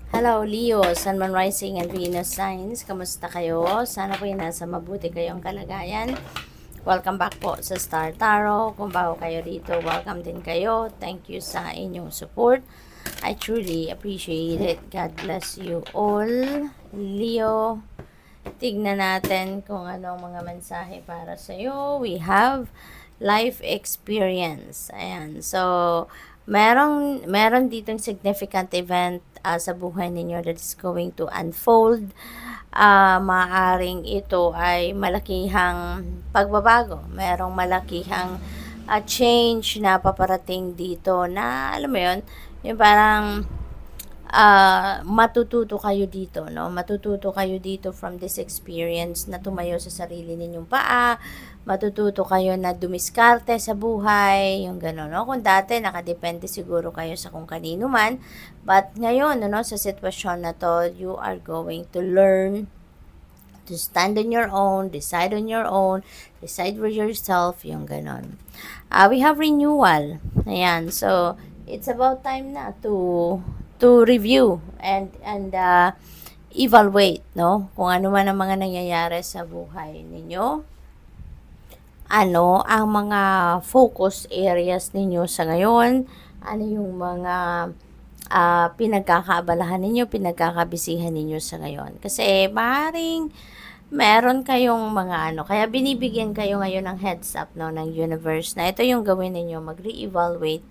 Hello, Leo, Sun, Moon Rising, and Venus Signs. Kamusta kayo? Sana po nasa mabuti kayong kalagayan. Welcome back po sa Star Tarot. Kung bago kayo dito, welcome din kayo. Thank you sa inyong support. I truly appreciate it. God bless you all. Leo, tignan natin kung anong mga mensahe para sa iyo. We have life experience. Ayan. So, meron ditong significant event sa buhay ninyo that is going to unfold. Maaaring ito ay malakihang pagbabago. Merong malakihang change na paparating dito na, alam mo yun, yung parang matututo kayo dito, no? Matututo kayo dito from this experience na tumayo sa sarili ninyong paa, matututo kayo na dumiskarte sa buhay, yung gano'n, no? Kung dati nakadepende siguro kayo sa kung kanino man, but ngayon, no, sa sitwasyon na to, you are going to learn to stand on your own, decide on your own, decide for yourself, yung ganon. We have renewal. Ayan, so it's about time na to review and evaluate, no? Kung ano man ang mga nangyayari sa buhay ninyo. Ano ang mga focus areas ninyo sa ngayon? Ano yung mga pinagkakaabalahan ninyo, pinagkakabisihan ninyo sa ngayon? Kasi maaaring meron kayong mga ano, kaya binibigyan kayo ngayon ng heads up, no, ng universe na ito yung gawin ninyo, mag-re-evaluate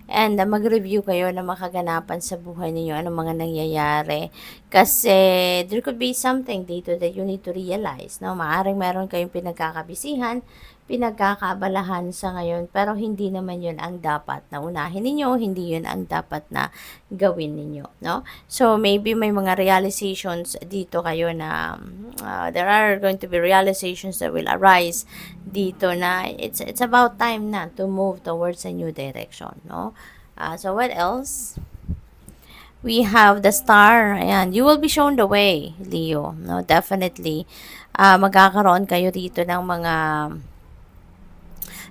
and mag-review kayo na makaganapan sa buhay ninyo, anong mga nangyayari. Kasi there could be something dito that you need to realize, no? Maaring meron kayong pinagkakabisihan, pinagkakaabalahan sa ngayon, pero hindi naman yun ang dapat na unahin ninyo, hindi yun ang dapat na gawin ninyo, no? So, maybe may mga realizations dito kayo na there are going to be realizations that will arise dito na it's about time na to move towards a new direction, no? So, what else? We have the star. Ayan, you will be shown the way, Leo, no? Definitely. Magkakaroon kayo dito ng mga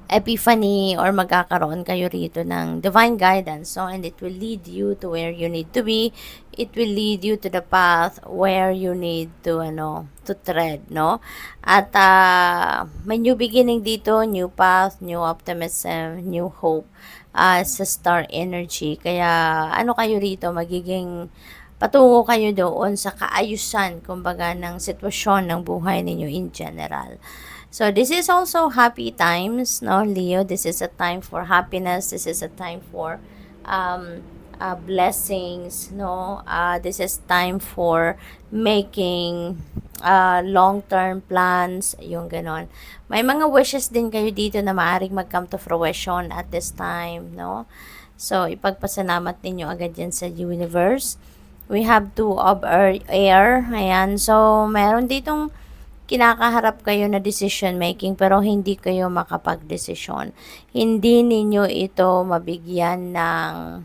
epiphany or magkakaroon kayo rito ng divine guidance, no? And it will lead you to where you need to be. It will lead you to the path where you need to tread, no? At may new beginning dito, new path, new optimism, new hope sa star energy. Kaya ano kayo rito, magiging patungo kayo doon sa kaayusan, kumbaga, ng sitwasyon ng buhay ninyo in general. So, this is also happy times, no, Leo? This is a time for happiness. This is a time for blessings, no? This is time for making long-term plans, yung ganon. May mga wishes din kayo dito na maaaring mag-come to fruition at this time, no? So, ipagpasalamat ninyo agad yan sa universe. We have two of air. Ayan. So, meron ditong kinakaharap kayo na decision making pero hindi kayo makapag-desisyon. Hindi ninyo ito mabigyan ng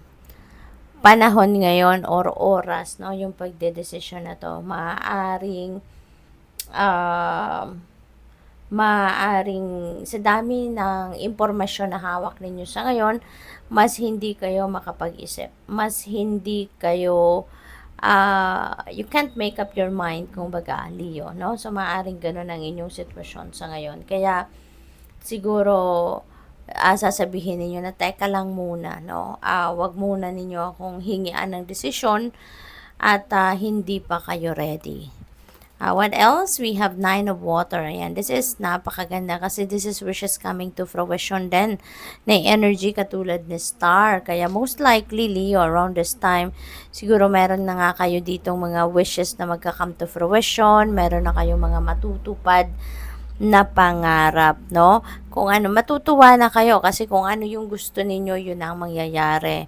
panahon ngayon or oras, no, yung pagdedesisyon na to. Maaring sa dami ng impormasyon na hawak ninyo sa ngayon, mas hindi kayo makapag-isip. Mas hindi kayo you can't make up your mind, kung baga, Leo, no? So, maaaring ganun ang inyong sitwasyon sa ngayon. Kaya, siguro, sasabihin ninyo na, teka lang muna, no? Wag muna ninyo akong hingian ng desisyon at hindi pa kayo ready. What else? We have 9 of water. Ayan, this is napakaganda kasi this is wishes coming to fruition din na energy katulad ni star. Kaya most likely, Leo, around this time, siguro meron na nga kayo ditong mga wishes na magka-come to fruition. Meron na kayong mga matutupad na pangarap, no? Kung ano, matutuwa na kayo kasi kung ano yung gusto ninyo, yun ang mangyayari.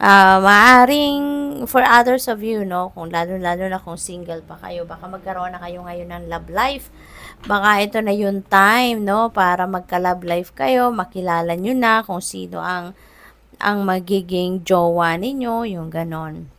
Maaring for others of you, no, kung lalo-lalo na kung single pa kayo, baka magkaroon na kayo ngayon ng love life. Baka ito na yung time, no, para magka-love life kayo, makilala nyo na kung sino ang magiging jowa ninyo, yung ganon.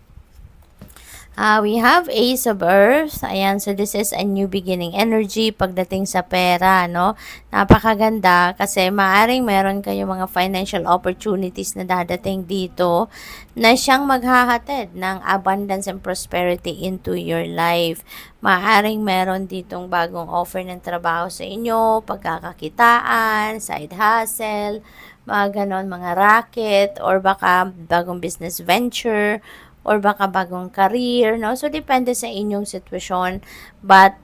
We have Ace of Earth. Ayan, so this is a new beginning energy pagdating sa pera, no? Napakaganda kasi maaring meron kayo mga financial opportunities na dadating dito na siyang maghahatid ng abundance and prosperity into your life. Maaring meron ditong bagong offer ng trabaho sa inyo, pagkakakitaan, side hustle, mga ganon, mga racket, or baka bagong business venture, or baka bagong career, no? So, depende sa inyong sitwasyon. But,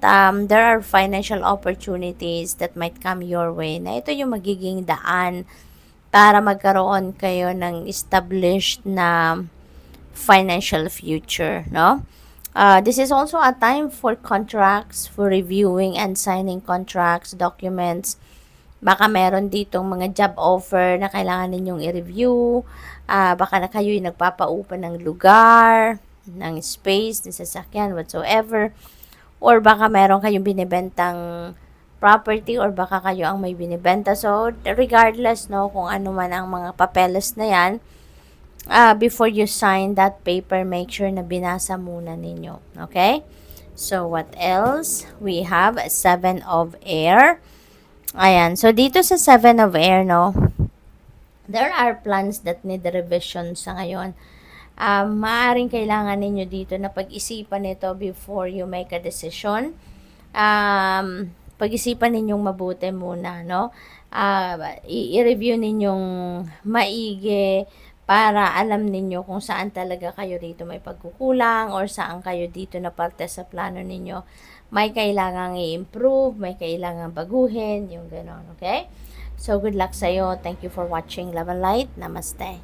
there are financial opportunities that might come your way na ito yung magiging daan para magkaroon kayo ng established na financial future, no? This is also a time for contracts, for reviewing and signing contracts, documents. Baka meron ditong mga job offer na kailangan ninyong i-review. Baka na kayo'y nagpapaupa ng lugar, ng space, ng sasakyan, whatsoever. Or baka meron kayong binibentang property or baka kayo ang may binibenta. So, regardless, no, kung ano man ang mga papeles na yan, before you sign that paper, make sure na binasa muna ninyo. Okay? So, what else? We have 7 of air. Ayan. So, dito sa 7 of air, no, there are plans that need revision sa ngayon. Maaaring kailangan ninyo dito na pag-isipan ito before you make a decision. Pag-isipan ninyong mabuti muna, no? I-review ninyong maigi para alam ninyo kung saan talaga kayo dito may pagkukulang or saan kayo dito na parte sa plano ninyo may kailangang i-improve, may kailangang baguhin, yung gano'n, okay? So, good luck sa'yo. Thank you for watching Love and Light. Namaste.